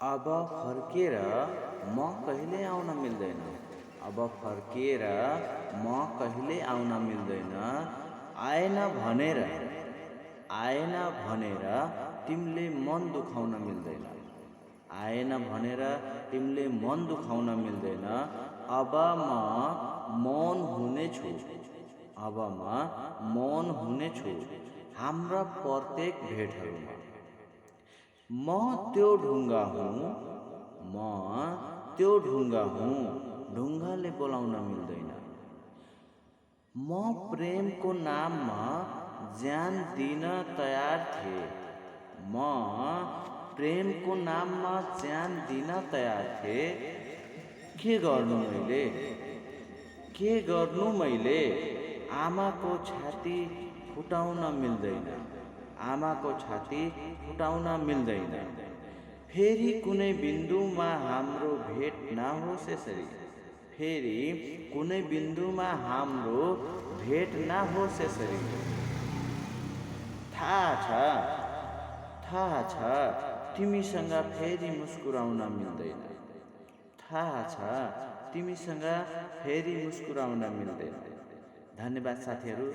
अब फर्केर म कहिले आउन मिल्दैन। अब फर्केर म कहिले आउन मिल्दैन। आएन भनेर आएन भनेर तिमीले मन दुखाउन मिल्दैन। आएन भनेर तिमीले मन दुखाउन मिल्दैन। अब म मौन हुनेछु। अब म मौन हुनेछु हाम्रा प्रत्येक भेटहरूमा। म त्यो ढुङ्गा हुँ, म त्यो ढुङ्गा हुँ, ढुङ्गाले बोलाउन मिल्दैन। म प्रेमको नाममा ज्यान दिन तयार थिएँ। म प्रेमको नाममा ज्यान दिन तयार थिएँ। के गर्नु मैले? के गर्नु मैले? आमाको छाती फुटाउन मिल्दैन। आमाको छाती फुटाउन मिल्दैन। फेरि कुनै बिन्दुमा हाम्रो भेट नहोस् यसरी। फेरि कुनै बिन्दुमा हाम्रो भेट नहोस् यसरी। थाहा छ तिमीसँग फेरि मुस्कुराउन मिल्दैन। थाहा छ तिमीसँग फेरि मुस्कुराउन मिल्दैन। धन्यवाद साथीहरू।